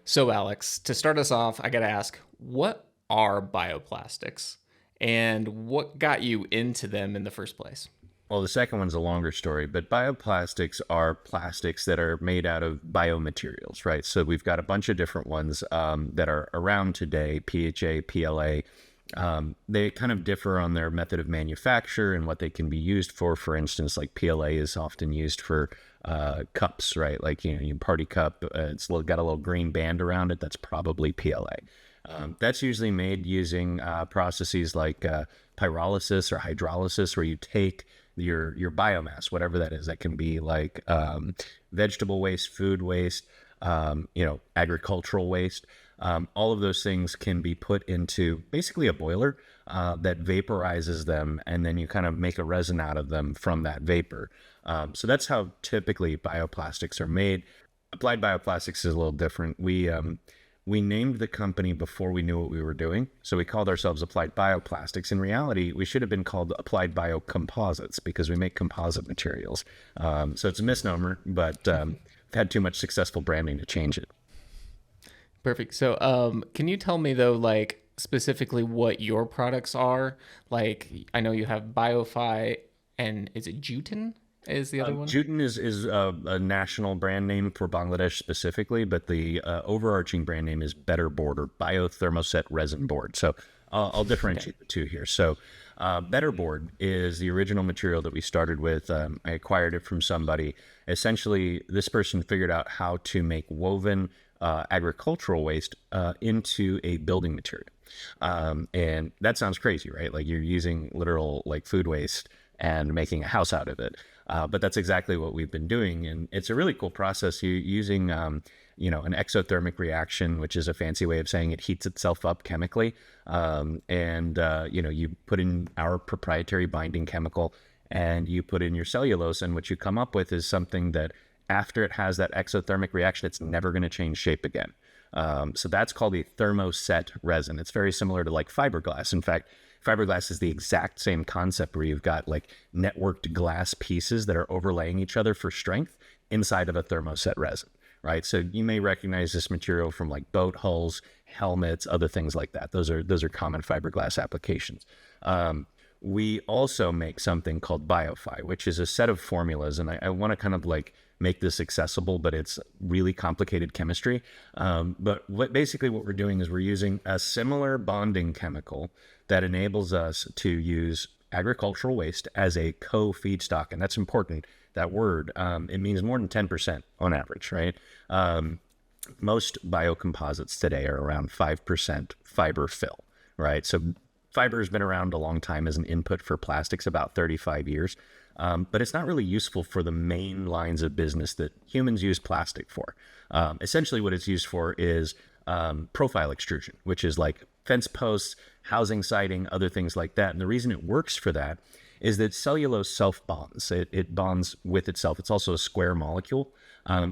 So, Alex, to start us off, I got to ask, what are bioplastics and what got you into them in the first place? Well, the second one's a longer story, but bioplastics are plastics that are made out of biomaterials, right? So we've got a bunch of different ones that are around today, PHA, PLA. They kind of differ on their method of manufacture and what they can be used for. For instance, like PLA is often used for cups, right? Like, your party cup, got a little green band around it. That's probably PLA. That's usually made using processes like pyrolysis or hydrolysis, where you take your biomass, whatever that is. That can be like vegetable waste, food waste, agricultural waste. All of those things can be put into basically a boiler that vaporizes them, and then you kind of make a resin out of them from that vapor. So that's how typically bioplastics are made. Applied Bioplastics is a little different. We named the company before we knew what we were doing. So we called ourselves Applied Bioplastics. In reality, we should have been called Applied Biocomposites because we make composite materials. So it's a misnomer, but we've had too much successful branding to change it. Perfect. So, can you tell me though, like specifically what your products are? Like, I know you have BioFi and is it Juten? Is the other one? Juten is a national brand name for Bangladesh specifically, but the overarching brand name is Better Board, or Biothermoset Resin Board. So I'll differentiate the two here. So Better Board is the original material that we started with. I acquired it from somebody. Essentially, this person figured out how to make woven agricultural waste into a building material. And that sounds crazy, right? Like you're using literal like food waste and making a house out of it. But that's exactly what we've been doing. And it's a really cool process. You're using, an exothermic reaction, which is a fancy way of saying it heats itself up chemically. You put in our proprietary binding chemical and you put in your cellulose, and what you come up with is something that after it has that exothermic reaction, it's never going to change shape again. So that's called a thermoset resin. It's very similar to like fiberglass. In fact, fiberglass is the exact same concept, where you've got like networked glass pieces that are overlaying each other for strength inside of a thermoset resin, right? So you may recognize this material from like boat hulls, helmets, other things like that. Those are common fiberglass applications. We also make something called BioFi, which is a set of formulas, and I want to kind of like make this accessible, but it's really complicated chemistry. But what we're doing is we're using a similar bonding chemical that enables us to use agricultural waste as a co-feedstock. And that's important, that word. It means more than 10% on average, right? Most biocomposites today are around 5% fiber fill, right? So fiber has been around a long time as an input for plastics, about 35 years. But it's not really useful for the main lines of business that humans use plastic for. Essentially what it's used for is profile extrusion, which is like fence posts, housing siding, other things like that. And the reason it works for that is that cellulose self-bonds. It bonds with itself. It's also a square molecule,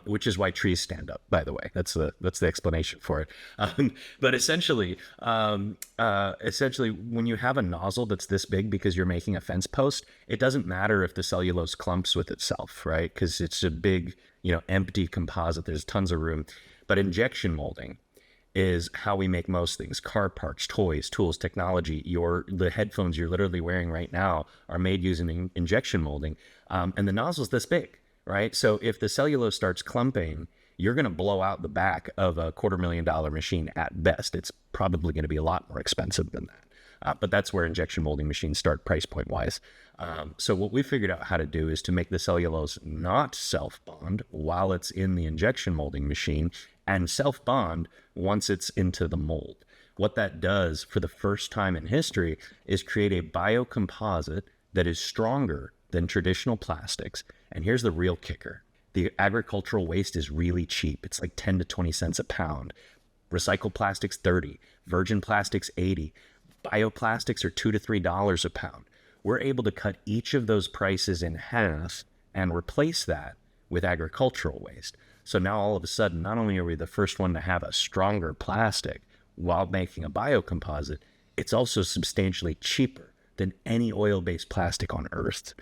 which is why trees stand up, by the way. That's the explanation for it. But essentially, when you have a nozzle that's this big because you're making a fence post, it doesn't matter if the cellulose clumps with itself, right? Because it's a big, empty composite. There's tons of room. But injection molding is how we make most things: car parts, toys, tools, technology. The headphones you're literally wearing right now are made using injection molding, and the nozzle's this big, right? So if the cellulose starts clumping, you're going to blow out the back of a $250,000 machine at best. It's probably going to be a lot more expensive than that. But that's where injection molding machines start price point wise. So what we figured out how to do is to make the cellulose not self-bond while it's in the injection molding machine, and self-bond once it's into the mold. What that does for the first time in history is create a biocomposite that is stronger than traditional plastics. And here's the real kicker: the agricultural waste is really cheap. It's like 10 to 20 cents a pound. Recycled plastics, 30. Virgin plastics, 80. Bioplastics are $2 to $3 a pound. We're able to cut each of those prices in half and replace that with agricultural waste. So now all of a sudden, not only are we the first one to have a stronger plastic while making a biocomposite, it's also substantially cheaper than any oil-based plastic on Earth.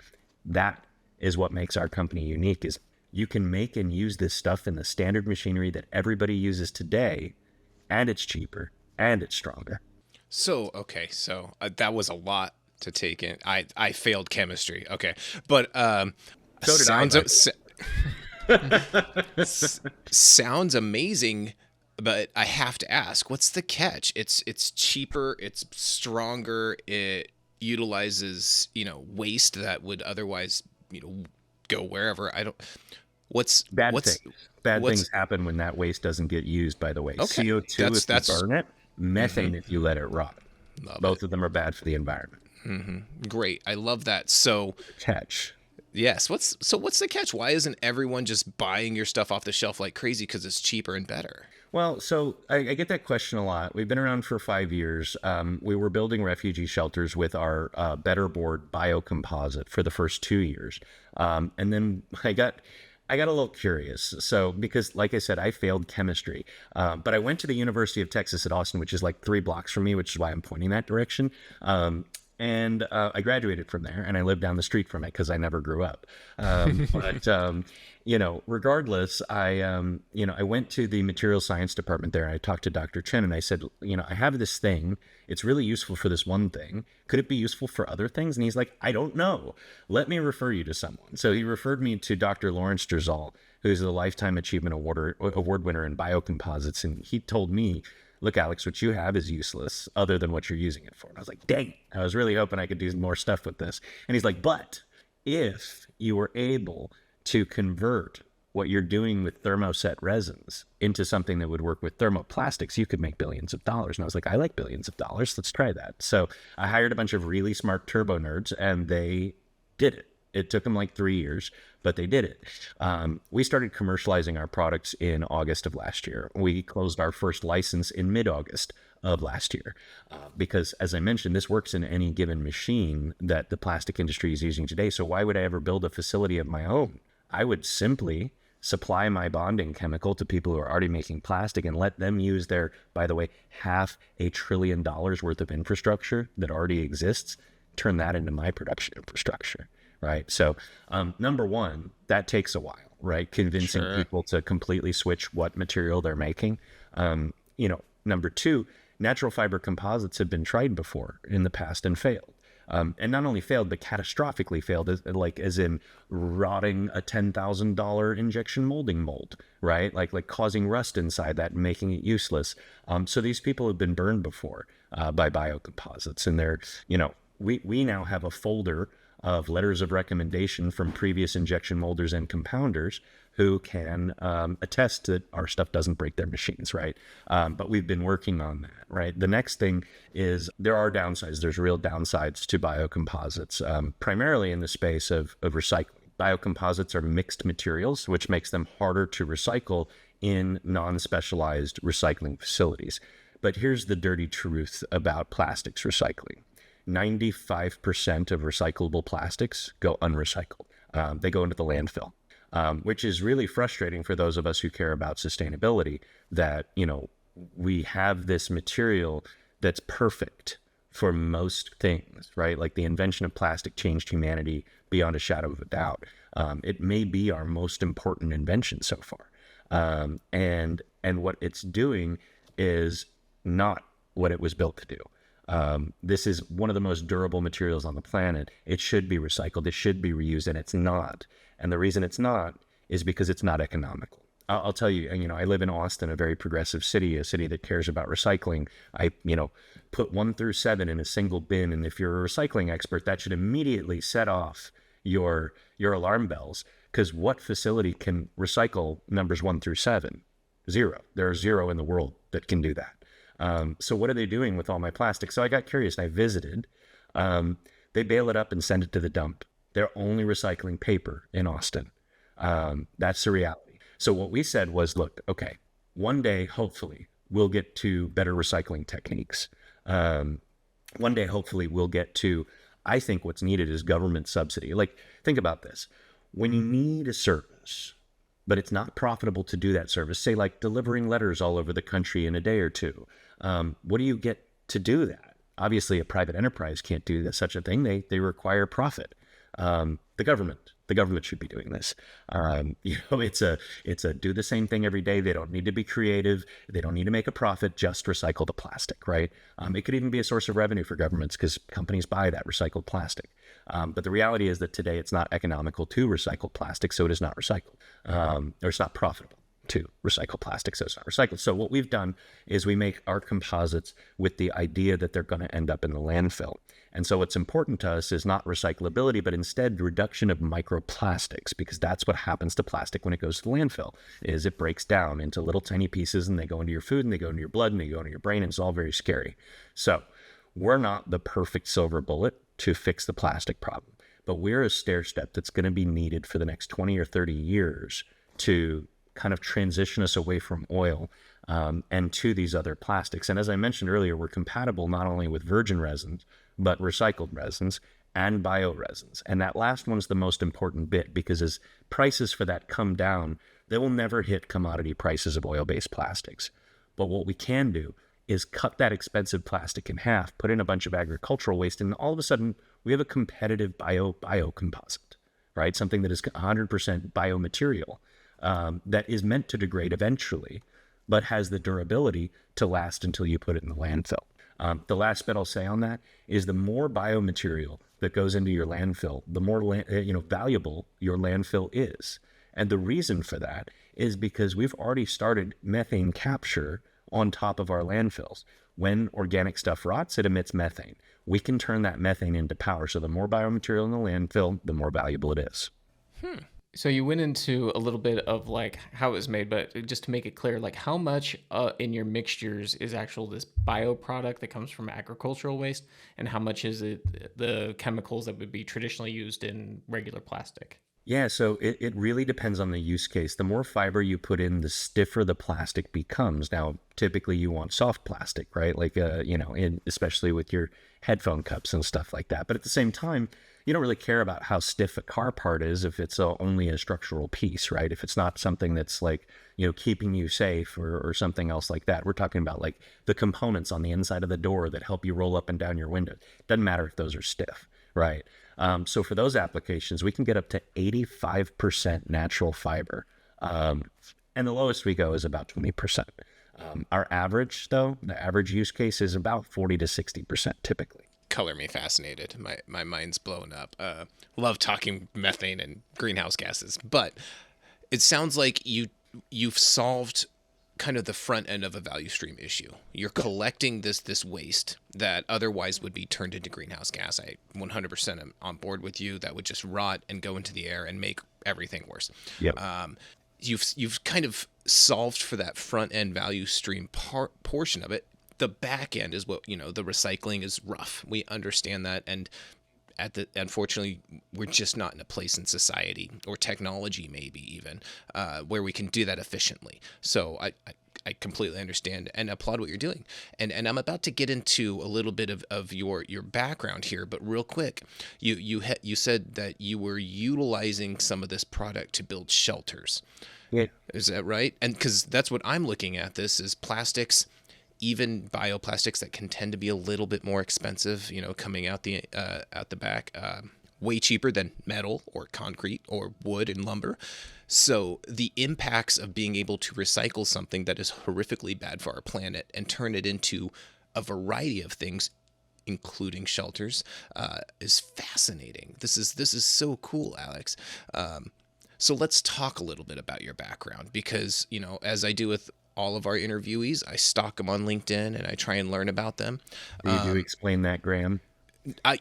That is what makes our company unique, is You can make and use this stuff in the standard machinery that everybody uses today, and it's cheaper and it's stronger. So, okay, so that was a lot to take in. I failed chemistry. Okay. But So did I. Sounds amazing, but I have to ask, what's the catch? It's cheaper, it's stronger, it utilizes, waste that would otherwise, go wherever. I don't what's Bad what's things. Bad what's things happen when that waste doesn't get used, by the way. okay. CO2 if you burn it, methane if you let it rot. Love Both it. of them are bad for the environment. Great. I love that. So, Catch. yes, what's the catch? Why isn't everyone just buying your stuff off the shelf like crazy because it's cheaper and better? Well, so I get that question a lot. We've been around for 5 years. We were building refugee shelters with our Better Board biocomposite for the first 2 years. And then I got a little curious. So, because like I said, I failed chemistry, but I went to the University of Texas at Austin, which is like 3 blocks from me, which is why I'm pointing that direction. And I graduated from there, and I lived down the street from it because I never grew up. Regardless, I went to the material science department there, and I talked to Dr. Chen, and I said, I have this thing. It's really useful for this one thing. Could it be useful for other things? And he's like, I don't know. Let me refer you to someone. So he referred me to Dr. Lawrence Drzal, who's a Lifetime Achievement Award winner in biocomposites, and he told me, look, Alex, what you have is useless other than what you're using it for. And I was like, dang, I was really hoping I could do more stuff with this. And he's like, but if you were able to convert what you're doing with thermoset resins into something that would work with thermoplastics, you could make billions of dollars. And I was like, I like billions of dollars. Let's try that. So I hired a bunch of really smart turbo nerds, and they did it. It took them like 3 years, but they did it. We started commercializing our products in August of last year. We closed our first license in mid-August of last year because, as I mentioned, this works in any given machine that the plastic industry is using today. So why would I ever build a facility of my own? I would simply supply my bonding chemical to people who are already making plastic and let them use their, by the way, $500 billion worth of infrastructure that already exists, turn that into my production infrastructure. Right. So, number one, that takes a while, right? Convincing people to completely switch what material they're making. Number two, natural fiber composites have been tried before in the past and failed. And not only failed, but catastrophically failed, as in rotting a $10,000 injection molding mold, right? Like causing rust inside that and making it useless. So these people have been burned before by biocomposites, and they're, we now have a folder of letters of recommendation from previous injection molders and compounders who can attest that our stuff doesn't break their machines, right? But we've been working on that, right? The next thing is there are downsides. There's real downsides to biocomposites, primarily in the space of recycling. Biocomposites are mixed materials, which makes them harder to recycle in non-specialized recycling facilities. But here's the dirty truth about plastics recycling. 95% of recyclable plastics go unrecycled. They go into the landfill, which is really frustrating for those of us who care about sustainability, that, we have this material that's perfect for most things, right? Like the invention of plastic changed humanity beyond a shadow of a doubt. It may be our most important invention so far. And what it's doing is not what it was built to do. This is one of the most durable materials on the planet. It should be recycled. It should be reused, and it's not. And the reason it's not is because it's not economical. I'll tell you, I live in Austin, a very progressive city, a city that cares about recycling. I, put 1 through 7 in a single bin. And if you're a recycling expert, that should immediately set off your alarm bells, because what facility can recycle numbers 1 through 7? Zero. There are 0 in the world that can do that. So what are they doing with all my plastic? So I got curious and I visited. They bail it up and send it to the dump. They're only recycling paper in Austin. That's the reality. So what we said was, look, okay, one day, hopefully, we'll get to better recycling techniques. One day, hopefully, we'll get to, I think what's needed is government subsidy. Like, think about this. When you need a service, but it's not profitable to do that service, say like delivering letters all over the country in a day or two, what do you get to do that? Obviously, a private enterprise can't do such a thing. They require profit. The government The government should be doing this. It's a do the same thing every day. They don't need to be creative. They don't need to make a profit. Just recycle the plastic, right? It could even be a source of revenue for governments because companies buy that recycled plastic. But the reality is that today it's not economical to recycle plastic, so it is not recycled, or it's not profitable to recycle plastic, so it's not recycled. So what we've done is we make our composites with the idea that they're going to end up in the landfill. And so what's important to us is not recyclability, but instead reduction of microplastics, because that's what happens to plastic when it goes to the landfill, is it breaks down into little tiny pieces and they go into your food and they go into your blood and they go into your brain, and it's all very scary. So we're not the perfect silver bullet to fix the plastic problem, but we're a stair step that's going to be needed for the next 20 or 30 years to kind of transition us away from oil and to these other plastics. And as I mentioned earlier, we're compatible not only with virgin resins, but recycled resins and bioresins. And that last one's the most important bit, because as prices for that come down, they will never hit commodity prices of oil-based plastics. But what we can do is cut that expensive plastic in half, put in a bunch of agricultural waste, and all of a sudden we have a competitive biocomposite, right? Something that is 100% biomaterial that is meant to degrade eventually, but has the durability to last until you put it in the landfill. The last bit I'll say on that is the more biomaterial that goes into your landfill, the more valuable your landfill is. And the reason for that is because we've already started methane capture on top of our landfills. When organic stuff rots, it emits methane. We can turn that methane into power. So the more biomaterial in the landfill, the more valuable it is. So you went into a little bit of like how it was made, but just to make it clear, like how much in your mixtures is actual this bio product that comes from agricultural waste, and how much is it the chemicals that would be traditionally used in regular plastic? Yeah, so it really depends on the use case. The more fiber you put in, the stiffer the plastic becomes. Now, typically you want soft plastic, right? Like, especially with your headphone cups and stuff like that. But at the same time, you don't really care about how stiff a car part is if it's only a structural piece, right? If it's not something that's like, keeping you safe or something else like that. We're talking about like the components on the inside of the door that help you roll up and down your window. Doesn't matter if those are stiff, right? So for those applications, we can get up to 85% natural fiber. And the lowest we go is about 20%. Our average, though, the average use case is about 40 to 60% typically. Color me fascinated. My mind's blown up. Love talking methane and greenhouse gases, but it sounds like you've solved kind of the front end of a value stream issue. You're collecting this waste that otherwise would be turned into greenhouse gas. I 100% am on board with you. That would just rot and go into the air and make everything worse. Yep. You've kind of solved for that front end value stream portion of it. The back end is what, the recycling is rough. We understand that. And unfortunately, we're just not in a place in society or technology, maybe even, where we can do that efficiently. So I completely understand and applaud what you're doing. And I'm about to get into a little bit of your background here, but real quick, you said that you were utilizing some of this product to build shelters. Yeah. Is that right? And because that's what I'm looking at. This is plastics, even bioplastics that can tend to be a little bit more expensive, coming out the back, way cheaper than metal or concrete or wood and lumber. So the impacts of being able to recycle something that is horrifically bad for our planet and turn it into a variety of things, including shelters, is fascinating. This is so cool, Alex. So let's talk a little bit about your background, because, as I do with all of our interviewees, I stalk them on LinkedIn and I try and learn about them. You do explain that, Graham. Oh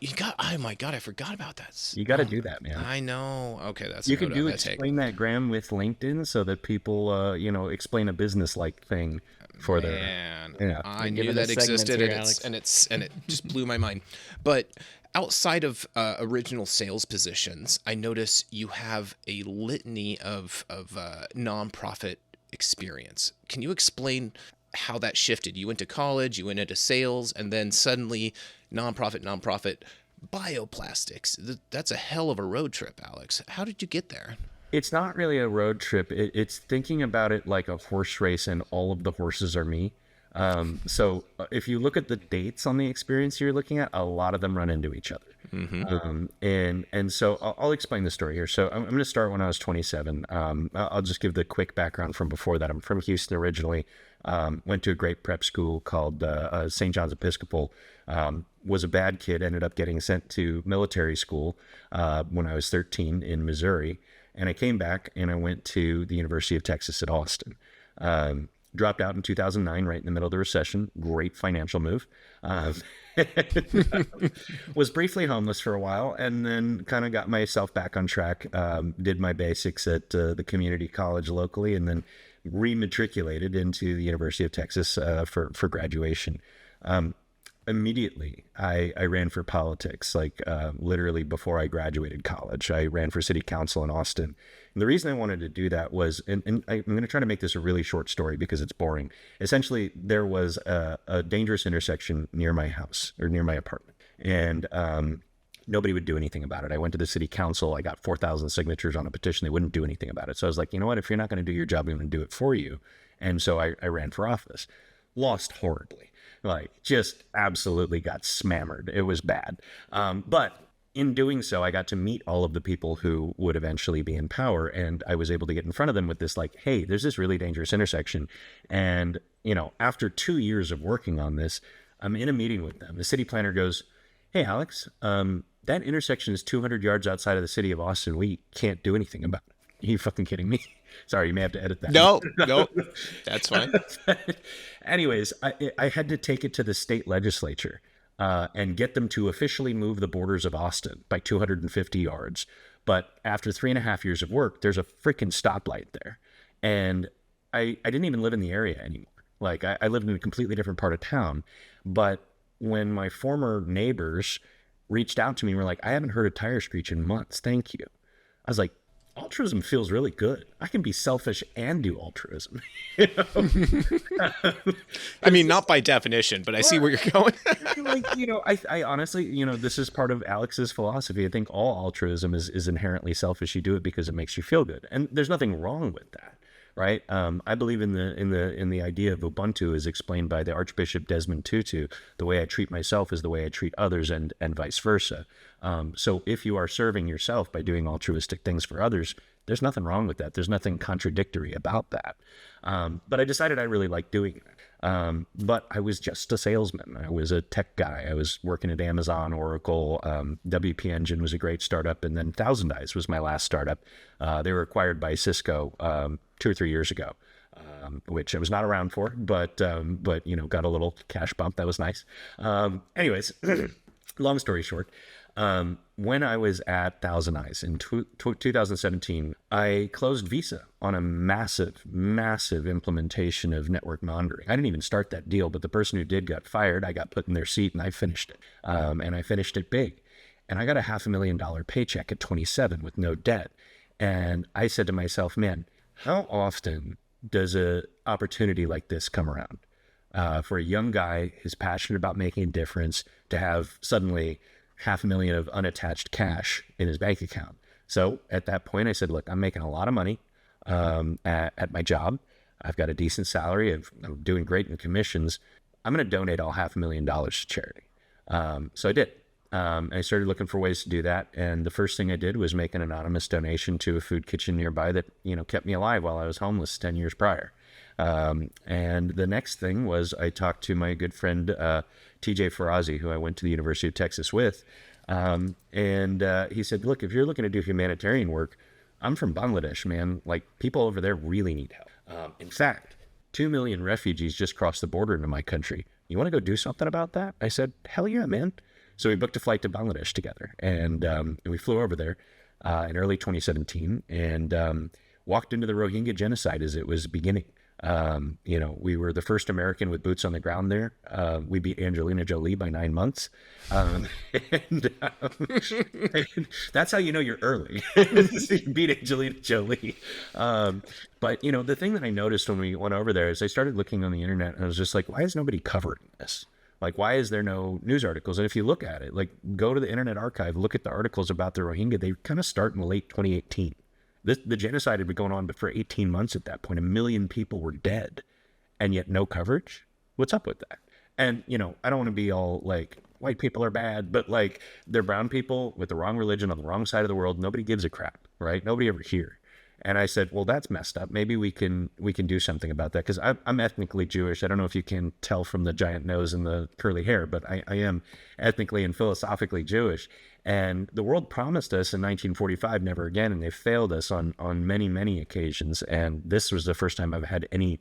my God, I forgot about that. You got to do that, man. I know. Okay, that's you can do explain that, Graham, with LinkedIn, so that people, explain a business-like thing for Man, their. Yeah. I knew that existed, here, and it just blew my mind. But outside of original sales positions, I notice you have a litany of nonprofit experience. Can you explain how that shifted? You went to college, you went into sales, and then suddenly nonprofit, bioplastics. That's a hell of a road trip, Alex. How did you get there? It's not really a road trip. It's thinking about it like a horse race, and all of the horses are me. So if you look at the dates on the experience you're looking at, a lot of them run into each other. And so I'll explain the story here. So I'm going to start when I was 27. I'll just give the quick background from before that. I'm from Houston originally. Went to a great prep school called St. John's Episcopal. Was a bad kid, ended up getting sent to military school when I was 13 in Missouri. And I came back and I went to the University of Texas at Austin. Dropped out in 2009, right in the middle of the recession. Great financial move. Was briefly homeless for a while, and then kind of got myself back on track. Did my basics at the community college locally, and then rematriculated into the University of Texas for graduation. Immediately, I ran for politics, like literally before I graduated college. I ran for city council in Austin. And the reason I wanted to do that was, and I'm going to try to make this a really short story because it's boring. Essentially, there was a dangerous intersection near my house or near my apartment. And nobody would do anything about it. I went to the city council. I got 4,000 signatures on a petition. They wouldn't do anything about it. So I was like, you know what? If you're not going to do your job, I'm going to do it for you. And so I ran for office. Lost horribly. Like, just absolutely got smammered. It was bad. But in doing so, I got to meet all of the people who would eventually be in power. And I was able to get in front of them with this, like, hey, there's this really dangerous intersection. And, you know, after 2 years of working on this, I'm in a meeting with them. The city planner goes, hey, Alex, that intersection is 200 yards outside of the city of Austin. We can't do anything about it. Are you fucking kidding me? Sorry, you may have to edit that. No, that's fine. Anyways, I had to take it to the state legislature and get them to officially move the borders of Austin by 250 yards. But after 3.5 years of work, there's a freaking stoplight there. And I didn't even live in the area anymore. Like, I lived in a completely different part of town. But when my former neighbors reached out to me and were like, I haven't heard a tire screech in months. Thank you. I was like, altruism feels really good. I can be selfish and do altruism. You know? I mean, not by definition, but I see where you're going. Like, you know, I honestly, you know, this is part of Alex's philosophy. I think all altruism is inherently selfish. You do it because it makes you feel good, and there's nothing wrong with that, right? I believe in the idea of Ubuntu as explained by the Archbishop Desmond Tutu. The way I treat myself is the way I treat others, and vice versa. So if you are serving yourself by doing altruistic things for others, there's nothing wrong with that. There's nothing contradictory about that. But I decided I really liked doing it. But I was just a salesman. I was a tech guy. I was working at Amazon, Oracle. WP Engine was a great startup. And then Thousand Eyes was my last startup. They were acquired by Cisco 2 or 3 years ago, which I was not around for, but you know, got a little cash bump. That was nice. Anyways, long story short, when I was at Thousand Eyes in 2017, I closed Visa on a massive implementation of network monitoring. I didn't even start that deal, but the person who did got fired. I got put in their seat and I finished it. And I finished it big. And I got a $500,000 paycheck at 27 with no debt. And I said to myself, man, how often does a opportunity like this come around? For a young guy who's passionate about making a difference to have suddenly $500,000 of unattached cash in his bank account. So at that point I said, look, I'm making a lot of money at my job. I've got a decent salary. I'm doing great in commissions. I'm going to donate all $500,000 to charity. So I did. I started looking for ways to do that. And the first thing I did was make an anonymous donation to a food kitchen nearby that, you know, kept me alive while I was homeless 10 years prior. And the next thing was I talked to my good friend, TJ Farazi, who I went to the University of Texas with. And he said, look, if you're looking to do humanitarian work, I'm from Bangladesh, man. Like, people over there really need help. In fact, 2 million refugees just crossed the border into my country. You want to go do something about that? I said, hell yeah, man. So we booked a flight to Bangladesh together, and we flew over there in early 2017 and walked into the Rohingya genocide as it was beginning. You know, we were the first American with boots on the ground there. We beat Angelina Jolie by 9 months. And that's how you know you're early. You beat Angelina Jolie. But, you know, the thing that I noticed when we went over there is I started looking on the internet and I was just like, why is nobody covering this? Like, why is there no news articles? And if you look at it, like, go to the Internet Archive, look at the articles about the Rohingya. They kind of start in late 2018. The genocide had been going on for 18 months at that point. 1 million people were dead, and yet no coverage. What's up with that? And, you know, I don't want to be all like, white people are bad, but like they're brown people with the wrong religion on the wrong side of the world. Nobody gives a crap, right? Nobody ever here. And I said, well, that's messed up. Maybe we can do something about that, because I'm ethnically Jewish. I don't know if you can tell from the giant nose and the curly hair, but I am ethnically and philosophically Jewish. And the world promised us in 1945 never again, and they failed us on many, many occasions. And this was the first time I've had any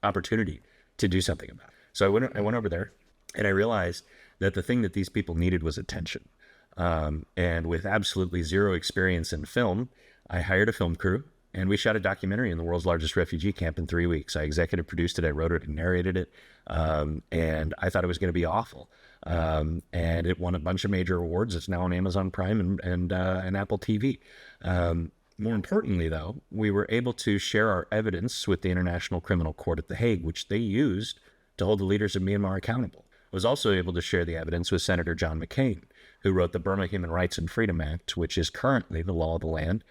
opportunity to do something about it. So I went over there, and I realized that the thing that these people needed was attention. And with absolutely zero experience in film, I hired a film crew. And we shot a documentary in the world's largest refugee camp in 3 weeks. I executive produced it, I wrote it and narrated it. And I thought it was going to be awful. And it won a bunch of major awards. It's now on Amazon Prime and Apple TV. More importantly, though, we were able to share our evidence with the International Criminal Court at The Hague, which they used to hold the leaders of Myanmar accountable. I was also able to share the evidence with Senator John McCain, who wrote the Burma Human Rights and Freedom Act, which is currently the law of the land.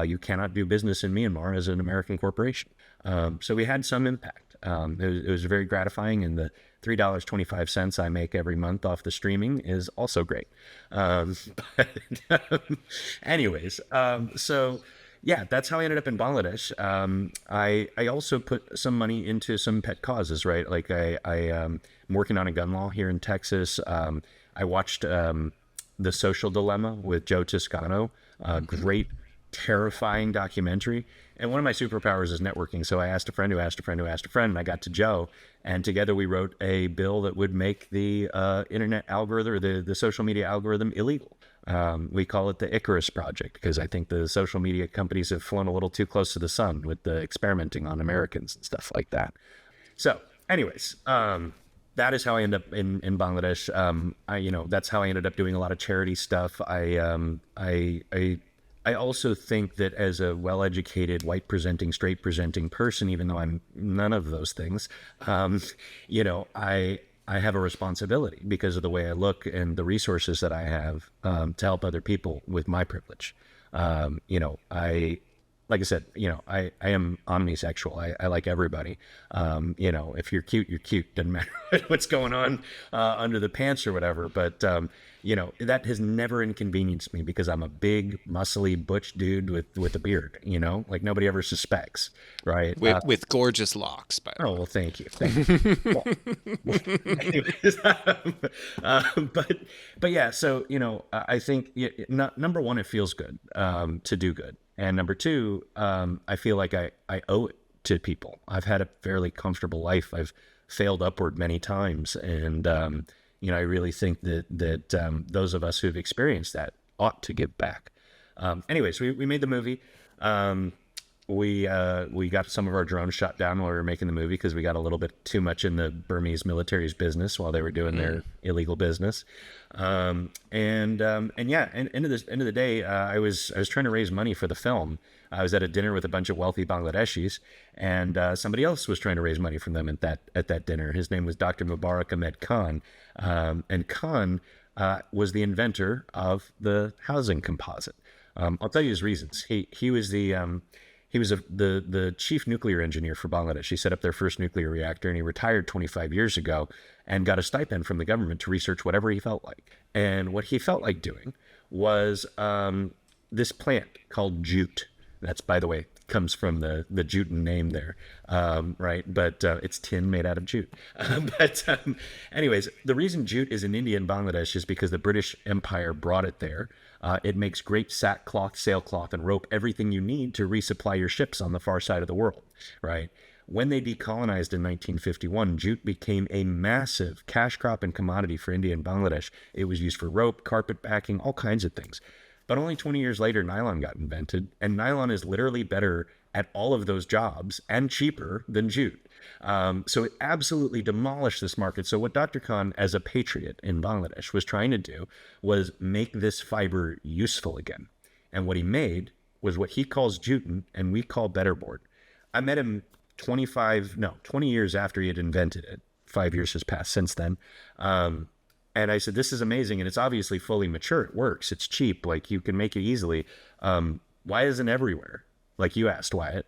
You cannot do business in Myanmar as an American corporation. So we had some impact. It was very gratifying, and the $3.25 I make every month off the streaming is also great. Anyways, so yeah, that's how I ended up in Bangladesh. I also put some money into some pet causes, right? Like I'm working on a gun law here in Texas. I watched The Social Dilemma with Joe Toscano, great, terrifying documentary. And one of my superpowers is networking. So I asked a friend who asked a friend who asked a friend, and I got to Joe, and together we wrote a bill that would make the internet algorithm, or the social media algorithm, illegal. We call it the Icarus Project, because I think the social media companies have flown a little too close to the sun with the experimenting on Americans and stuff like that. So anyways, that is how I ended up in Bangladesh. That's how I ended up doing a lot of charity stuff. I also think that as a well-educated, white-presenting, straight-presenting person, even though I'm none of those things, I have a responsibility because of the way I look and the resources that I have to help other people with my privilege. Like I said, I am omnisexual. I like everybody. If you're cute, you're cute. Doesn't matter what's going on under the pants or whatever. But, that has never inconvenienced me because I'm a big, muscly, butch dude with a beard, like nobody ever suspects, right? With gorgeous locks, by the way. Oh, well, thank you. Anyways, but yeah, so, I think number one, it feels good to do good. And number two, I feel like I owe it to people. I've had a fairly comfortable life. I've failed upward many times. And, I really think that those of us who've experienced that ought to give back. Anyways, we made the movie. We got some of our drones shot down while we were making the movie because we got a little bit too much in the Burmese military's business while they were doing their illegal business. And end of the day, I was trying to raise money for the film. I was at a dinner with a bunch of wealthy Bangladeshis, and somebody else was trying to raise money from them at that dinner. His name was Dr. Mubarak Ahmed Khan, and Khan was the inventor of the housing composite. I'll tell you his reasons. He was the chief nuclear engineer for Bangladesh. He set up their first nuclear reactor, and he retired 25 years ago and got a stipend from the government to research whatever he felt like. And what he felt like doing was this plant called jute. That's, by the way, comes from the Juten name there, right? But it's tin made out of jute. Anyways, the reason jute is in India and Bangladesh is because the British Empire brought it there. It makes great sackcloth, sailcloth, and rope, everything you need to resupply your ships on the far side of the world, right? When they decolonized in 1951, jute became a massive cash crop and commodity for India and Bangladesh. It was used for rope, carpet backing, all kinds of things. But only 20 years later, nylon got invented, and nylon is literally better at all of those jobs and cheaper than jute. So it absolutely demolished this market. So what Dr. Khan, as a patriot in Bangladesh, was trying to do was make this fiber useful again. And what he made was what he calls jute, and we call Better Board. I met him 20 years after he had invented it. 5 years has passed since then. And I said, this is amazing, and it's obviously fully mature. It works. It's cheap. Like, you can make it easily. Why isn't it everywhere? Like you asked, Wyatt.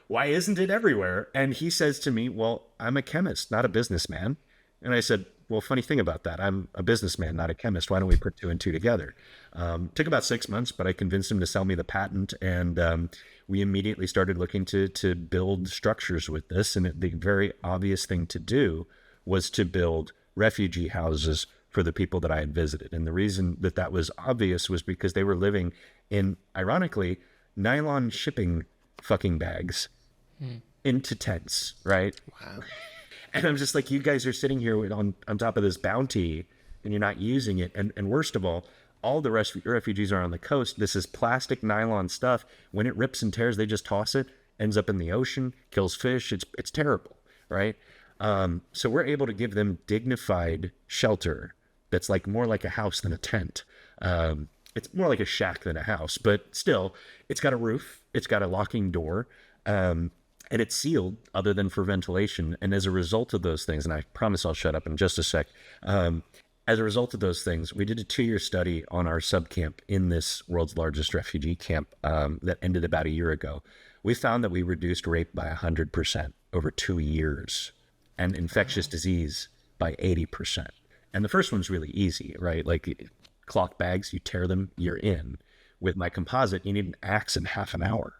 Why isn't it everywhere? And he says to me, well, I'm a chemist, not a businessman. And I said, well, funny thing about that, I'm a businessman, not a chemist. Why don't we put two and two together? Took about 6 months, but I convinced him to sell me the patent, and we immediately started looking to build structures with this. And the very obvious thing to do was to build refugee houses for the people that I had visited. And the reason that that was obvious was because they were living in, ironically, nylon shipping fucking bags into tents, right? Wow. And I'm just like, you guys are sitting here on top of this bounty and you're not using it. And worst of all the refugees are on the coast. This is plastic nylon stuff. When it rips and tears, they just toss it, ends up in the ocean, kills fish. It's terrible, right? So we're able to give them dignified shelter that's like more like a house than a tent. It's more like a shack than a house, but still, it's got a roof, it's got a locking door, and it's sealed other than for ventilation. And as a result of those things, and I promise I'll shut up in just a sec, as a result of those things, we did a 2-year study on our subcamp in this world's largest refugee camp that ended about a year ago. We found that we reduced rape by 100% over 2 years and infectious disease by 80%. And the first one's really easy, right? Like cloth bags, you tear them, you're in. With my composite, you need an axe in half an hour,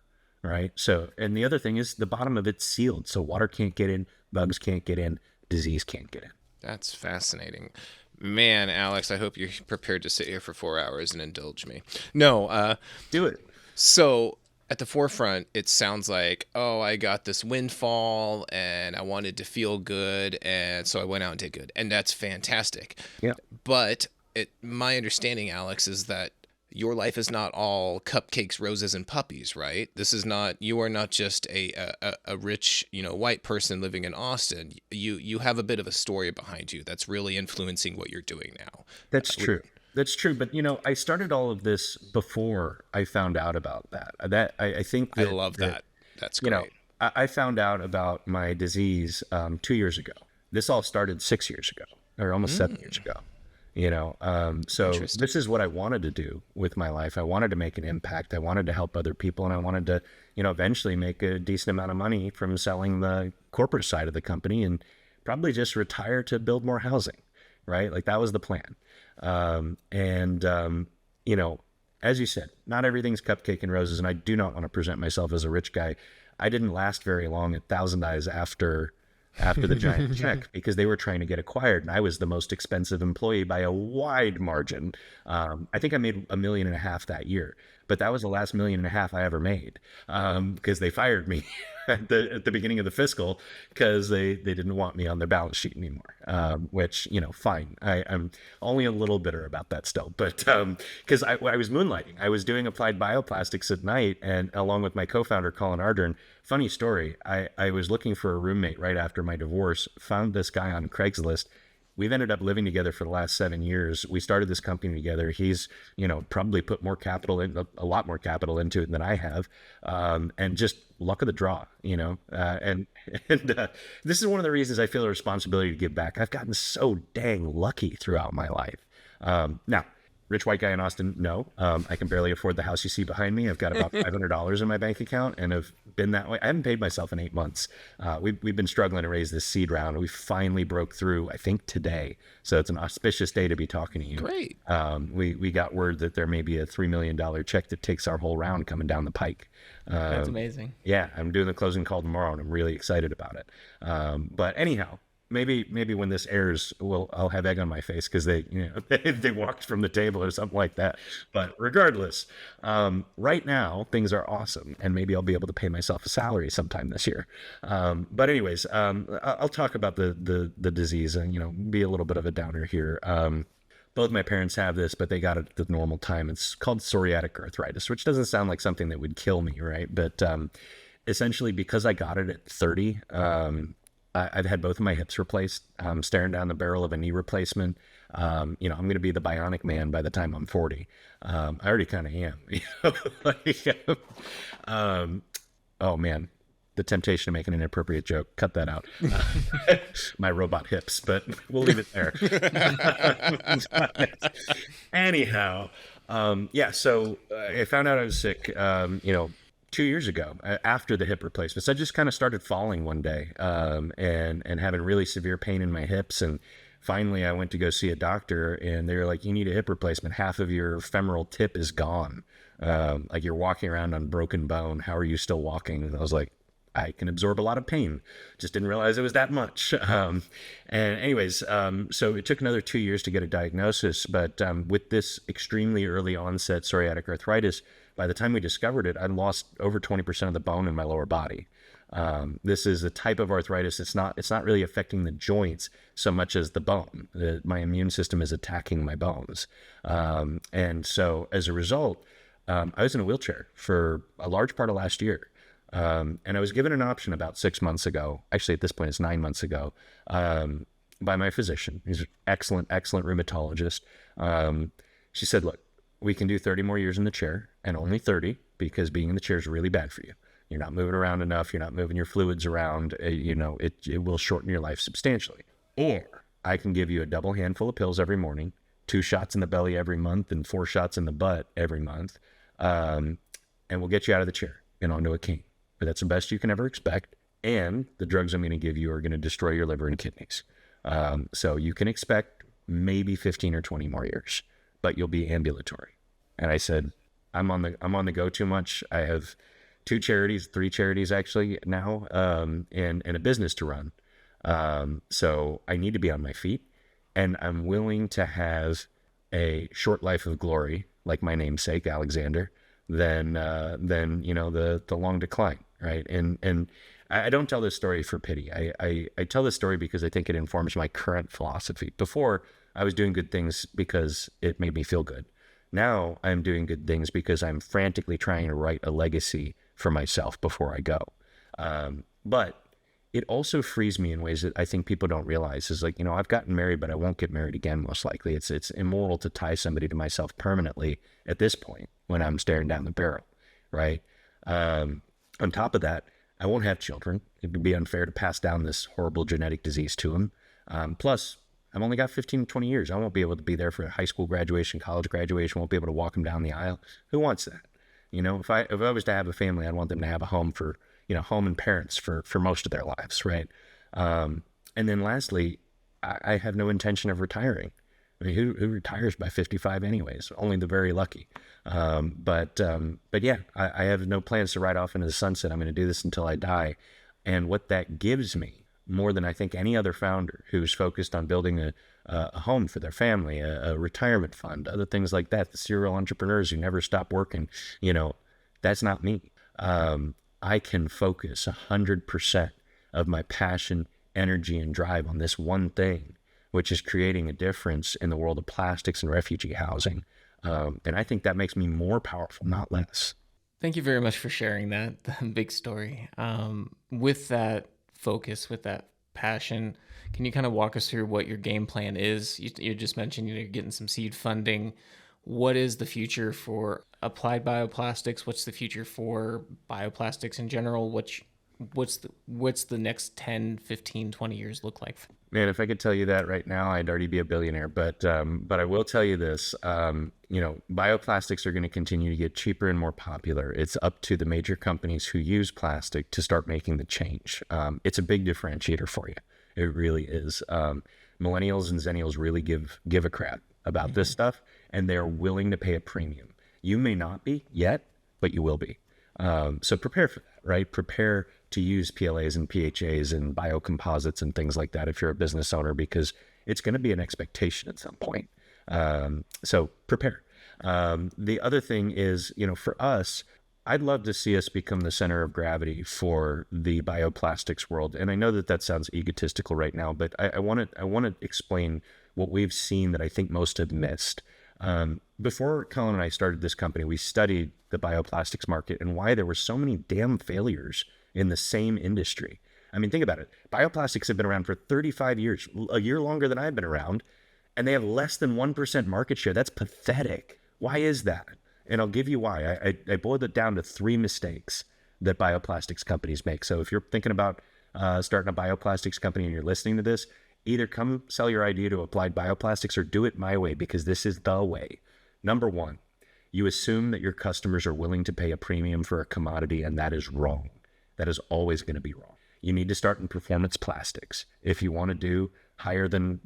right? So, and the other thing is the bottom of it's sealed. So water can't get in, bugs can't get in, disease can't get in. That's fascinating. Man, Alex, I hope you're prepared to sit here for 4 hours and indulge me. No, do it. So at the forefront, it sounds like, oh, I got this windfall and I wanted to feel good. And so I went out and did good. And that's fantastic. Yeah. But my understanding, Alex, is that your life is not all cupcakes, roses, and puppies, right? You are not just a rich, white person living in Austin. You have a bit of a story behind you that's really influencing what you're doing now. That's true. That's true. But, I started all of this before I found out about that. I think that, I love that. That's great. I found out about my disease 2 years ago. This all started 6 years ago, or almost 7 years ago. So this is what I wanted to do with my life. I wanted to make an impact. I wanted to help other people, and I wanted to, eventually make a decent amount of money from selling the corporate side of the company and probably just retire to build more housing, right? Like that was the plan. As you said, not everything's cupcake and roses, and I do not want to present myself as a rich guy. I didn't last very long at Thousand Eyes after the giant check because they were trying to get acquired, and I was the most expensive employee by a wide margin. I think I made $1.5 million that year, but that was the last $1.5 million I ever made because they fired me at the beginning of the fiscal because they didn't want me on their balance sheet anymore, which, fine. I'm only a little bitter about that still, but because I was moonlighting. I was doing Applied Bioplastics at night, and along with my co-founder, Colin Ardern. Funny story, I was looking for a roommate right after my divorce, found this guy on Craigslist. We've ended up living together for the last 7 years. We started this company together. He's, probably put more capital in, a lot more capital into it than I have. And just luck of the draw, and this is one of the reasons I feel a responsibility to give back. I've gotten so dang lucky throughout my life. Now, rich white guy in Austin, no. I can barely afford the house you see behind me. I've got about $500 in my bank account and have been that way. I haven't paid myself in 8 months. We've been struggling to raise this seed round. We finally broke through, I think, today. So it's an auspicious day to be talking to you. Great. We got word that there may be a $3 million check that takes our whole round coming down the pike. That's amazing. Yeah, I'm doing the closing call tomorrow, and I'm really excited about it. But anyhow, maybe when this airs, I'll have egg on my face because they walked from the table or something like that. But regardless, right now things are awesome, and maybe I'll be able to pay myself a salary sometime this year. But anyways, I'll talk about the disease and be a little bit of a downer here. Both my parents have this, but they got it at the normal time. It's called psoriatic arthritis, which doesn't sound like something that would kill me, right? But essentially, because I got it at 30. I've had both of my hips replaced. I'm staring down the barrel of a knee replacement. I'm going to be the bionic man by the time I'm 40. I already kind of am. Oh man, the temptation of making an inappropriate joke. Cut that out. My robot hips, but we'll leave it there. Anyhow, so I found out I was sick, 2 years ago after the hip replacements. I just kind of started falling one day and having really severe pain in my hips. And Finally, I went to go see a doctor, and they were like, you need a hip replacement. Half of your femoral tip is gone. Like, you're walking around on broken bone. How are you still walking? And I was like, I can absorb a lot of pain. Just didn't realize it was that much. So it took another 2 years to get a diagnosis. But with this extremely early onset psoriatic arthritis, by the time we discovered it, I'd lost over 20% of the bone in my lower body. This is a type of arthritis. It's not really affecting the joints so much as the bone. My immune system is attacking my bones. And so as a result, I was in a wheelchair for a large part of last year. And I was given an option about 6 months ago. Actually, at this point, it's 9 months ago, by my physician. He's an excellent rheumatologist. She said, look, we can do 30 more years in the chair, and only 30, because being in the chair is really bad for you. You're not moving around enough. You're not moving your fluids around. It will shorten your life substantially. Or I can give you a double handful of pills every morning, 2 shots in the belly every month, and 4 shots in the butt every month. And we'll get you out of the chair and onto a cane. But that's the best you can ever expect. And the drugs I'm going to give you are going to destroy your liver and kidneys. So you can expect maybe 15 or 20 more years, but you'll be ambulatory. And I said, I'm on the go too much. I have 3 charities actually now, and a business to run. So I need to be on my feet, and I'm willing to have a short life of glory, like my namesake, Alexander, than the long decline, right? And I don't tell this story for pity. I tell this story because I think it informs my current philosophy. Before, I was doing good things because it made me feel good. Now I'm doing good things because I'm frantically trying to write a legacy for myself before I go. But it also frees me in ways that I think people don't realize. Is like, I've gotten married, but I won't get married again, most likely. It's immoral to tie somebody to myself permanently at this point when I'm staring down the barrel, right? On top of that, I won't have children. It would be unfair to pass down this horrible genetic disease to them. Plus, I've only got 15 to 20 years. I won't be able to be there for high school graduation, college graduation. Won't be able to walk them down the aisle. Who wants that? If I was to have a family, I'd want them to have a home for, home and parents for most of their lives, right? And then lastly, I have no intention of retiring. I mean, who retires by 55 anyways? Only the very lucky. But yeah, I have no plans to ride off into the sunset. I'm going to do this until I die. And what that gives me, more than I think any other founder who's focused on building a home for their family, a retirement fund, other things like that, the serial entrepreneurs who never stop working, that's not me. I can focus 100% of my passion, energy, and drive on this one thing, which is creating a difference in the world of plastics and refugee housing. And I think that makes me more powerful, not less. Thank you very much for sharing that big story. With that focus, with that passion, can you kind of walk us through what your game plan is? You just mentioned you're getting some seed funding. What is the future for Applied Bioplastics? What's the future for bioplastics in general? What's the next 10, 15, 20 years look like? Man, if I could tell you that right now, I'd already be a billionaire. But I will tell you this, bioplastics are going to continue to get cheaper and more popular. It's up to the major companies who use plastic to start making the change. It's a big differentiator for you. It really is. Millennials and Zennials really give a crap about this stuff, and they're willing to pay a premium. You may not be yet, but you will be. So prepare for that, right? Prepare to use PLAs and PHAs and biocomposites and things like that if you're a business owner, because it's going to be an expectation at some point. So prepare. The other thing is, for us, I'd love to see us become the center of gravity for the bioplastics world. And I know that sounds egotistical right now, but I want to explain what we've seen that I think most have missed. Before Colin and I started this company, we studied the bioplastics market and why there were so many damn failures in the same industry. I mean, think about it. Bioplastics have been around for 35 years, a year longer than I've been around, and they have less than 1% market share. That's pathetic. Why is that? And I'll give you why. I boiled it down to 3 mistakes that bioplastics companies make. So if you're thinking about starting a bioplastics company and you're listening to this, either come sell your idea to Applied Bioplastics or do it my way, because this is the way. Number 1, you assume that your customers are willing to pay a premium for a commodity, and that is wrong. That is always going to be wrong. You need to start in performance plastics. If you want to do higher than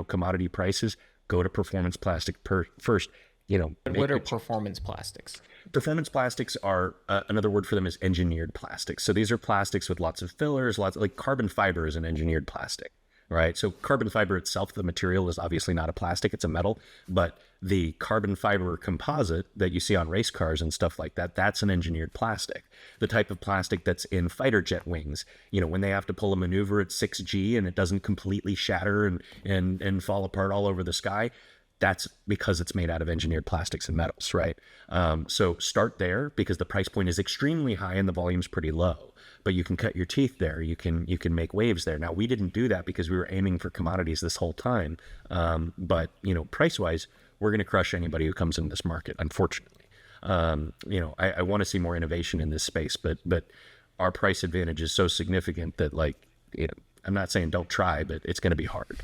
commodity prices, go to performance plastic first. What are performance plastics? Performance plastics are another word for them is engineered plastics. So these are plastics with lots of fillers, like carbon fiber is an engineered plastic, right? So carbon fiber itself, the material is obviously not a plastic, it's a metal, but the carbon fiber composite that you see on race cars and stuff like that, that's an engineered plastic. The type of plastic that's in fighter jet wings, when they have to pull a maneuver at 6G and it doesn't completely shatter and fall apart all over the sky, that's because it's made out of engineered plastics and metals, right? So start there because the price point is extremely high and the volume's pretty low. But you can cut your teeth there. You can make waves there. Now we didn't do that because we were aiming for commodities this whole time. But price-wise, we're going to crush anybody who comes in this market. Unfortunately, I want to see more innovation in this space, but our price advantage is so significant that I'm not saying don't try, but it's going to be hard.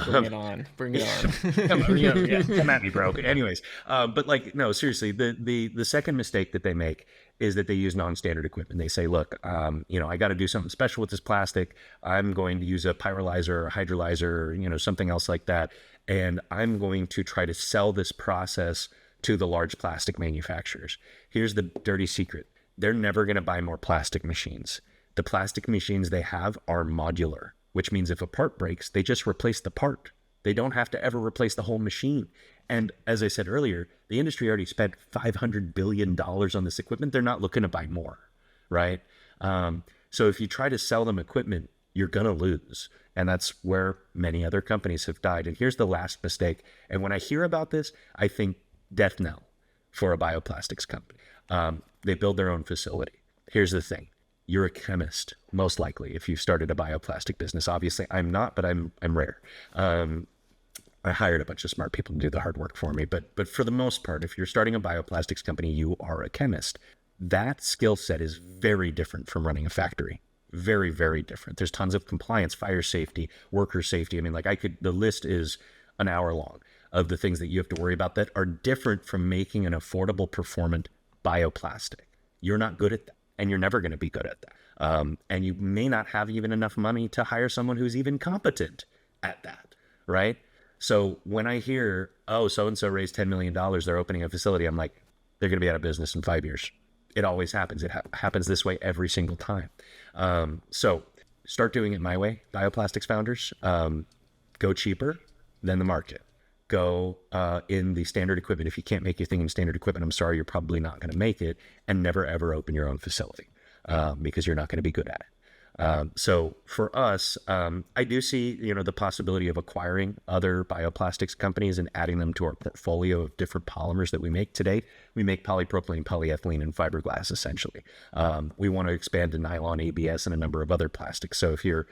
Bring it on. Come at me, bro. Anyways, but no, seriously, the second mistake that they make is that they use non-standard equipment. They say, look, I got to do something special with this plastic. I'm going to use a pyrolyzer or hydrolyzer, or, something else like that. And I'm going to try to sell this process to the large plastic manufacturers. Here's the dirty secret. They're never going to buy more plastic machines. The plastic machines they have are modular, which means if a part breaks, they just replace the part. They don't have to ever replace the whole machine. And as I said earlier, the industry already spent $500 billion on this equipment. They're not looking to buy more, right? So if you try to sell them equipment, you're going to lose. And that's where many other companies have died. And here's the last mistake. And when I hear about this, I think death knell for a bioplastics company. They build their own facility. Here's the thing. You're a chemist, most likely, if you've started a bioplastic business. Obviously, I'm not, but I'm rare. I hired a bunch of smart people to do the hard work for me. But for the most part, if you're starting a bioplastics company, you are a chemist. That skill set is very different from running a factory. Very, very different. There's tons of compliance, fire safety, worker safety. I mean, the list is an hour long of the things that you have to worry about that are different from making an affordable, performant bioplastic. You're not good at that. And you're never going to be good at that. And you may not have even enough money to hire someone who's even competent at that, right? So when I hear, oh, so-and-so raised $10 million, they're opening a facility, I'm like, they're going to be out of business in 5 years. It always happens. It happens this way every single time. So start doing it my way, bioplastics founders. Go cheaper than the market. Go in the standard equipment. If you can't make your thing in standard equipment, I'm sorry, you're probably not going to make it, and never ever open your own facility because you're not going to be good at it. So for us, I do see, the possibility of acquiring other bioplastics companies and adding them to our portfolio of different polymers that we make today. We make polypropylene, polyethylene, and fiberglass essentially. We want to expand to nylon, ABS, and a number of other plastics. So if you're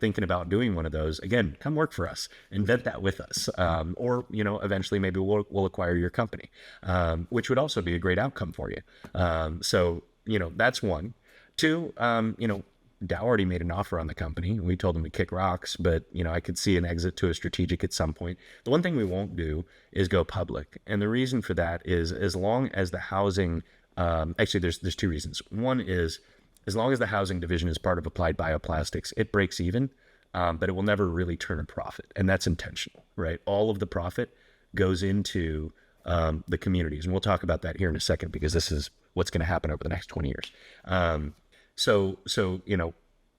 thinking about doing one of those, again, come work for us, invent that with us. Or, eventually maybe we'll acquire your company, which would also be a great outcome for you. So, that's one. Two, Dow already made an offer on the company. We told them to kick rocks, but, I could see an exit to a strategic at some point. The one thing we won't do is go public. And the reason for that is as long as the housing, actually there's two reasons. One is, as long as the housing division is part of Applied Bioplastics, it breaks even, but it will never really turn a profit. And that's intentional, right? All of the profit goes into the communities. And we'll talk about that here in a second, because this is what's going to happen over the next 20 years. So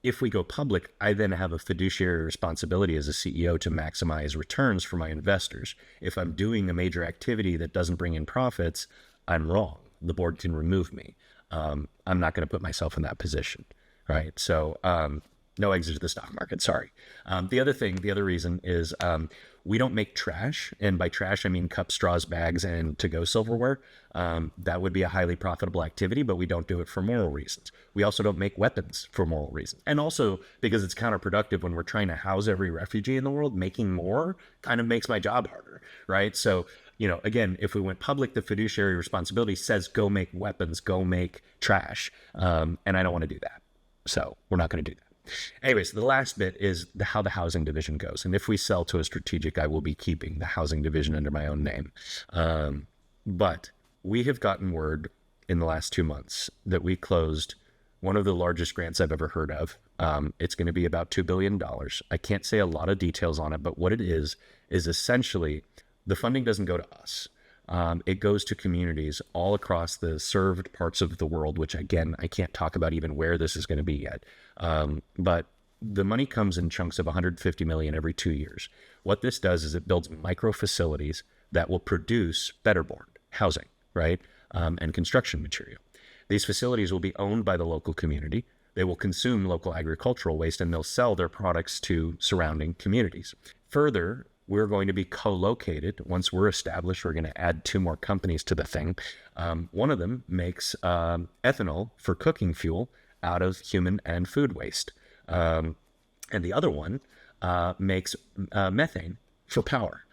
if we go public, I then have a fiduciary responsibility as a CEO to maximize returns for my investors. If I'm doing a major activity that doesn't bring in profits, I'm wrong. The board can remove me. I'm not going to put myself in that position, right? So no exit to the stock market, sorry. The other reason is we don't make trash. And by trash, I mean cups, straws, bags, and to-go silverware. That would be a highly profitable activity, but we don't do it for moral reasons. We also don't make weapons for moral reasons. And also because it's counterproductive when we're trying to house every refugee in the world, making more kind of makes my job harder, right? So again, if we went public, the fiduciary responsibility says go make weapons, go make trash. And I don't want to do that. So we're not going to do that. Anyways, the last bit is how the housing division goes. And if we sell to a strategic, I will be keeping the housing division under my own name. But we have gotten word in the last 2 months that we closed one of the largest grants I've ever heard of. It's going to be about $2 billion. I can't say a lot of details on it, but what it is essentially the funding doesn't go to us. It goes to communities all across the served parts of the world, which again, I can't talk about even where this is going to be yet. But the money comes in chunks of 150 million every 2 years. What this does is it builds micro facilities that will produce better board, housing, right? And construction material. These facilities will be owned by the local community. They will consume local agricultural waste and they'll sell their products to surrounding communities. Further, we're going to be co-located. Once we're established, we're going to add 2 more companies to the thing. One of them makes ethanol for cooking fuel out of human and food waste. And the other one makes methane for power,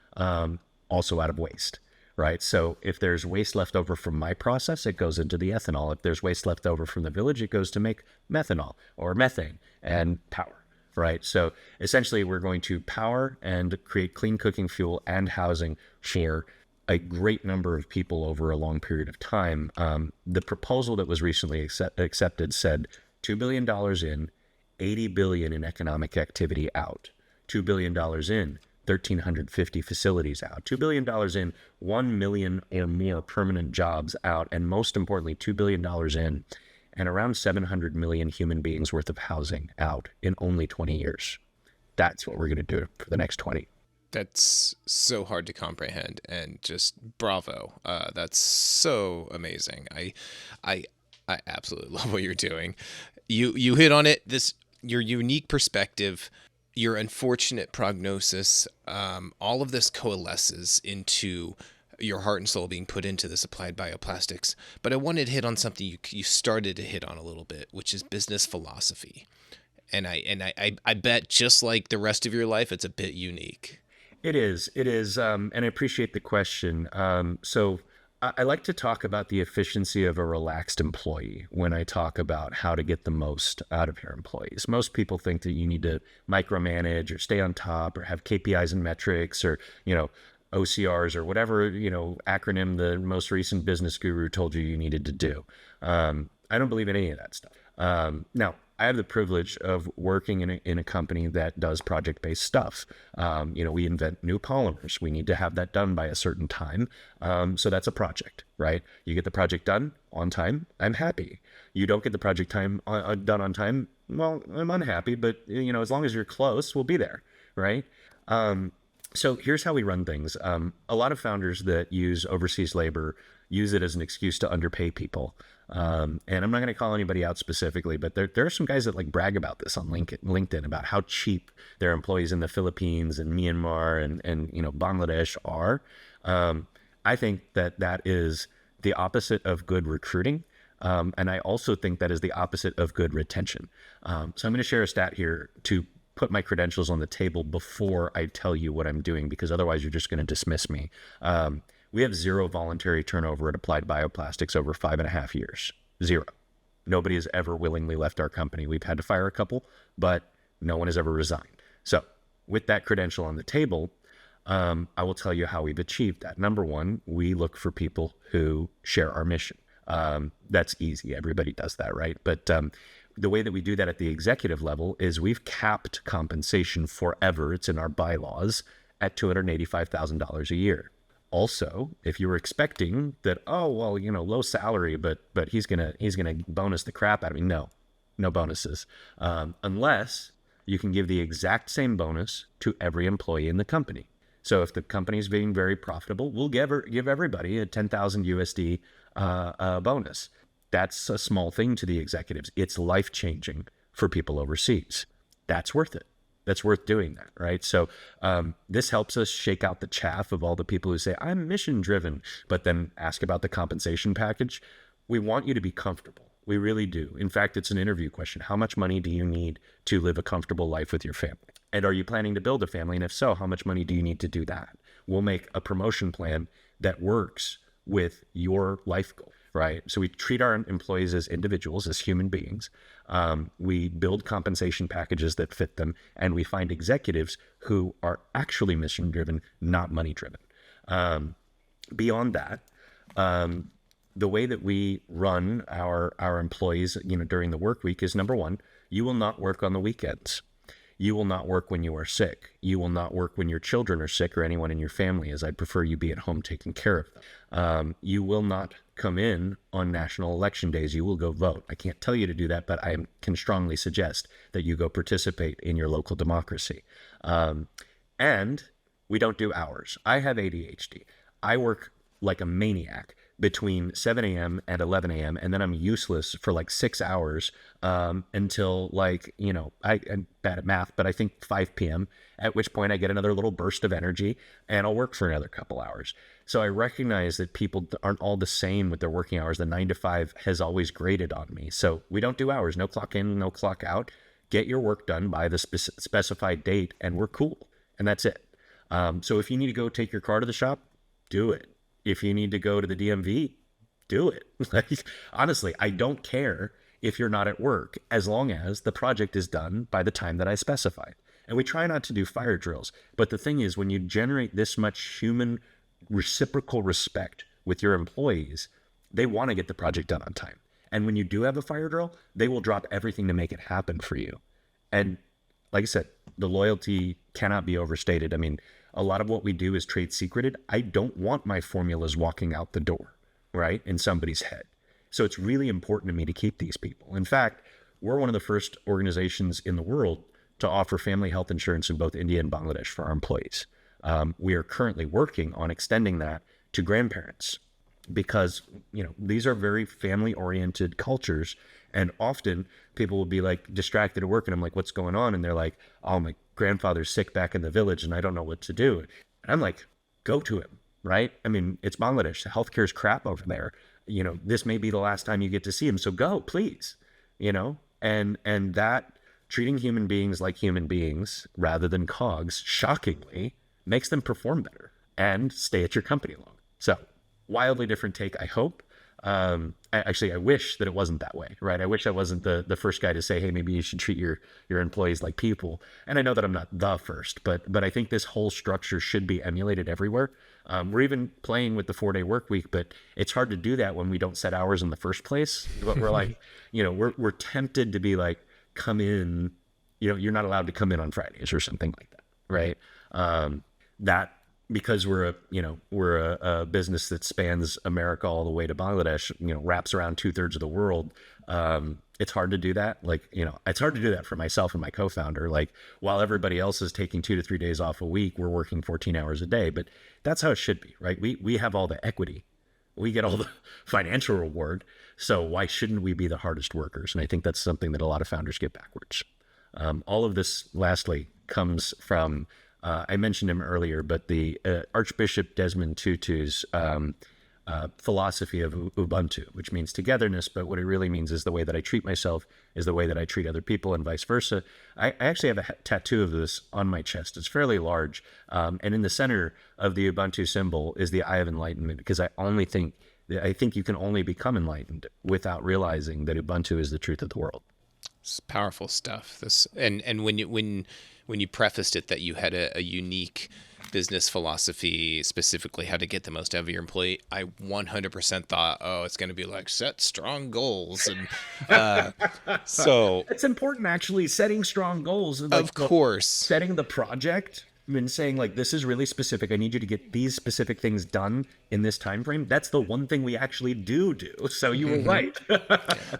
also out of waste, right? So if there's waste left over from my process, it goes into the ethanol. If there's waste left over from the village, it goes to make methanol or methane and power. Right. So essentially, we're going to power and create clean cooking fuel and housing for a great number of people over a long period of time. The proposal that was recently accepted said $2 billion in, $80 billion in economic activity out, $2 billion in, 1,350 facilities out, $2 billion in, 1 million or more permanent jobs out, and most importantly, $2 billion in, and around 700 million human beings worth of housing out in only 20 years. That's what we're going to do for the next 20. That's so hard to comprehend, and just bravo. That's so amazing. I absolutely love what you're doing. You hit on it. Your unique perspective, your unfortunate prognosis, all of this coalesces into your heart and soul being put into this Applied Bioplastics. But I wanted to hit on something you started to hit on a little bit, which is business philosophy. And I bet just like the rest of your life, it's a bit unique. It is. And I appreciate the question. So I like to talk about the efficiency of a relaxed employee when I talk about how to get the most out of your employees. Most people think that you need to micromanage or stay on top or have KPIs and metrics or, OCRs or whatever, acronym the most recent business guru told you needed to do. I don't believe in any of that stuff. Now, I have the privilege of working in a company that does project-based stuff. We invent new polymers. We need to have that done by a certain time. So that's a project, right? You get the project done on time, I'm happy. You don't get the project done on time, well, I'm unhappy, but as long as you're close, we'll be there, right? So here's how we run things. A lot of founders that use overseas labor use it as an excuse to underpay people. And I'm not going to call anybody out specifically, but there are some guys that brag about this on LinkedIn about how cheap their employees in the Philippines and Myanmar and Bangladesh are. I think that is the opposite of good recruiting. And I also think that is the opposite of good retention. So I'm going to share a stat here to put my credentials on the table before I tell you what I'm doing, because otherwise you're just going to dismiss me. We have 0 voluntary turnover at Applied Bioplastics over 5.5 years. 0. Nobody has ever willingly left our company. We've had to fire a couple, but no one has ever resigned. So with that credential on the table, I will tell you how we've achieved that. Number one, we look for people who share our mission. That's easy. Everybody does that, right? But the way that we do that at the executive level is we've capped compensation forever. It's in our bylaws at $285,000 a year. Also, if you were expecting that, low salary, but he's gonna bonus the crap out of me. No bonuses, unless you can give the exact same bonus to every employee in the company. So if the company is being very profitable, we'll give everybody a 10,000 USD bonus. That's a small thing to the executives. It's life-changing for people overseas. That's worth it. That's worth doing that, right? So this helps us shake out the chaff of all the people who say, I'm mission-driven, but then ask about the compensation package. We want you to be comfortable. We really do. In fact, it's an interview question. How much money do you need to live a comfortable life with your family? And are you planning to build a family? And if so, how much money do you need to do that? We'll make a promotion plan that works with your life goal, right? So we treat our employees as individuals, as human beings. We build compensation packages that fit them, and we find executives who are actually mission-driven, not money-driven. Beyond that, the way that we run our employees, during the work week is, number one, you will not work on the weekends. You will not work when you are sick. You will not work when your children are sick or anyone in your family, as I'd prefer you be at home taking care of them. You will not come in on national election days. You will go vote. I can't tell you to do that, but I can strongly suggest that you go participate in your local democracy. And we don't do hours. I have ADHD. I work like a maniac between 7 a.m. and 11 a.m. and then I'm useless for like 6 hours until I'm bad at math, but I think 5 p.m., at which point I get another little burst of energy and I'll work for another couple hours. So I recognize that people aren't all the same with their working hours. The 9 to 5 has always grated on me. So we don't do hours, no clock in, no clock out. Get your work done by the specified date and we're cool. And that's it. So if you need to go take your car to the shop, do it. If you need to go to the DMV, do it. Honestly, I don't care if you're not at work, as long as the project is done by the time that I specified. And we try not to do fire drills. But the thing is, when you generate this much human reciprocal respect with your employees, they want to get the project done on time. And when you do have a fire drill, they will drop everything to make it happen for you. And like I said, the loyalty cannot be overstated. I mean, a lot of what we do is trade secreted. I don't want my formulas walking out the door, right, in somebody's head. So it's really important to me to keep these people. In fact, we're one of the first organizations in the world to offer family health insurance in both India and Bangladesh for our employees. We are currently working on extending that to grandparents because, these are very family-oriented cultures. And often people will be like distracted at work and I'm like, what's going on? And they're like, oh, my grandfather's sick back in the village and I don't know what to do. And I'm like, go to him, right? I mean, it's Bangladesh. The healthcare is crap over there. This may be the last time you get to see him. So go, please, and that treating human beings like human beings rather than cogs, shockingly, makes them perform better and stay at your company long. So wildly different take, I hope. I wish that it wasn't that way, right? I wish I wasn't the first guy to say, hey, maybe you should treat your employees like people. And I know that I'm not the first, but I think this whole structure should be emulated everywhere. We're even playing with the 4-day work week, but it's hard to do that when we don't set hours in the first place. But we're like, we're tempted to be like, come in, you're not allowed to come in on Fridays or something like that, right? That because we're a business that spans America all the way to Bangladesh, wraps around 2/3 of the world. It's hard to do that. It's hard to do that for myself and my co-founder. Like, while everybody else is taking 2 to 3 days off a week, we're working 14 hours a day, but that's how it should be, right? We have all the equity. We get all the financial reward. So why shouldn't we be the hardest workers? And I think that's something that a lot of founders get backwards. All of this, lastly, comes from, I mentioned him earlier, but the Archbishop Desmond Tutu's philosophy of Ubuntu, which means togetherness, but what it really means is the way that I treat myself is the way that I treat other people and vice versa. I actually have a tattoo of this on my chest. It's fairly large. And in the center of the Ubuntu symbol is the Eye of Enlightenment, because I think you can only become enlightened without realizing that Ubuntu is the truth of the world. It's powerful stuff. This and when you prefaced it that you had a unique business philosophy, specifically how to get the most out of your employee, I 100% thought, oh, it's going to be like set strong goals, and so it's important actually setting strong goals. Like, of course, setting the project and saying like, this is really specific. I need you to get these specific things done in this time frame. That's the one thing we actually do. So you were right.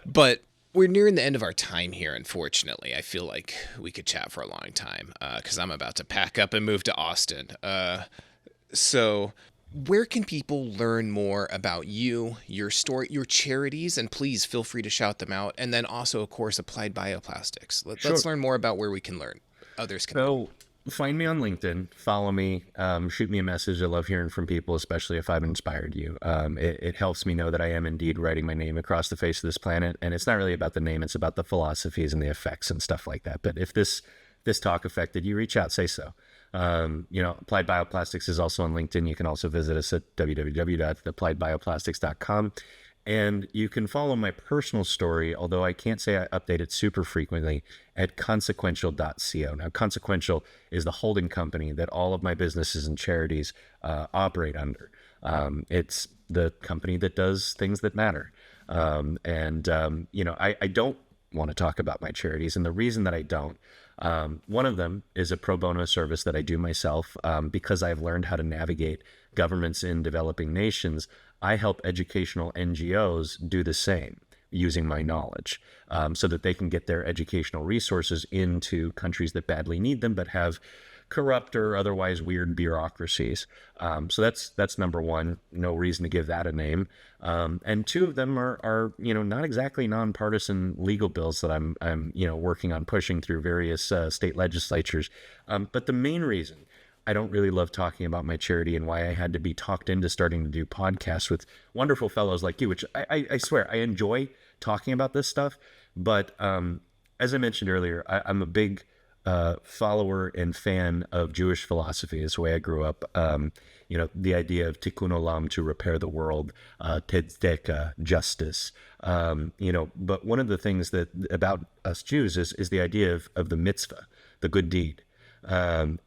But we're nearing the end of our time here, unfortunately. I feel like we could chat for a long time because I'm about to pack up and move to Austin. So where can people learn more about you, your story, your charities, and please feel free to shout them out. And then also, of course, Applied Bioplastics. Let's learn more about where we can learn. Others can learn. Find me on LinkedIn, follow me, shoot me a message. I love hearing from people, especially if I've inspired you. It helps me know that I am indeed writing my name across the face of this planet. And it's not really about the name, it's about the philosophies and the effects and stuff like that. But if this talk affected you, reach out, say so. Applied Bioplastics is also on LinkedIn. You can also visit us at www.appliedbioplastics.com. And you can follow my personal story, although I can't say I update it super frequently, at consequential.co. Now, Consequential is the holding company that all of my businesses and charities operate under. It's the company that does things that matter. I don't want to talk about my charities. And the reason that I don't, one of them is a pro bono service that I do myself because I've learned how to navigate governments in developing nations. I help educational NGOs do the same using my knowledge so that they can get their educational resources into countries that badly need them but have corrupt or otherwise weird bureaucracies. So that's number one. No reason to give that a name. And two of them are not exactly nonpartisan legal bills that I'm working on pushing through various state legislatures. But the main reason I don't really love talking about my charity and why I had to be talked into starting to do podcasts with wonderful fellows like you, which I swear I enjoy talking about this stuff. But as I mentioned earlier, I'm a big follower and fan of Jewish philosophy. Is the way I grew up. The idea of tikkun olam, to repair the world, tzedakah, justice. But one of the things that about us Jews is the idea of the mitzvah, the good deed. And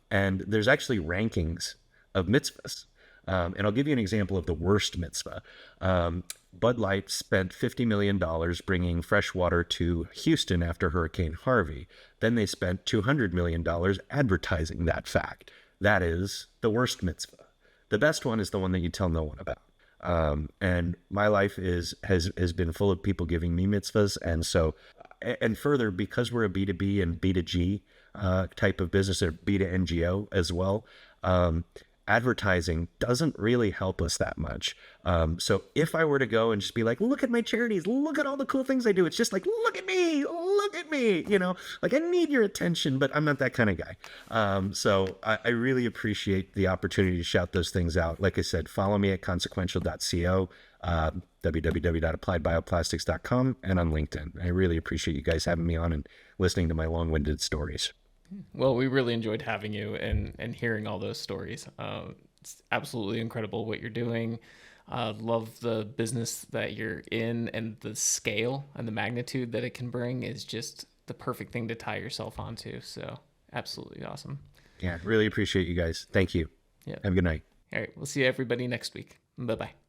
there's actually rankings of mitzvahs. And I'll give you an example of the worst mitzvah. Bud Light spent $50 million bringing fresh water to Houston after Hurricane Harvey. Then they spent $200 million advertising that fact. That is the worst mitzvah. The best one is the one that you tell no one about. And my life has been full of people giving me mitzvahs. And further, because we're a B2B and B2G type of business, or B2NGO as well, advertising doesn't really help us that much. So if I were to go and just be like, look at my charities, look at all the cool things I do, it's just like, look at me, like I need your attention, but I'm not that kind of guy. So I really appreciate the opportunity to shout those things out. Like I said, follow me at consequential.co, www.appliedbioplastics.com, and on LinkedIn. I really appreciate you guys having me on and listening to my long-winded stories. Well, we really enjoyed having you and hearing all those stories. It's absolutely incredible what you're doing. Love the business that you're in, and the scale and the magnitude that it can bring is just the perfect thing to tie yourself onto. So absolutely awesome. Yeah, really appreciate you guys. Thank you. Yeah. Have a good night. All right. We'll see everybody next week. Bye-bye.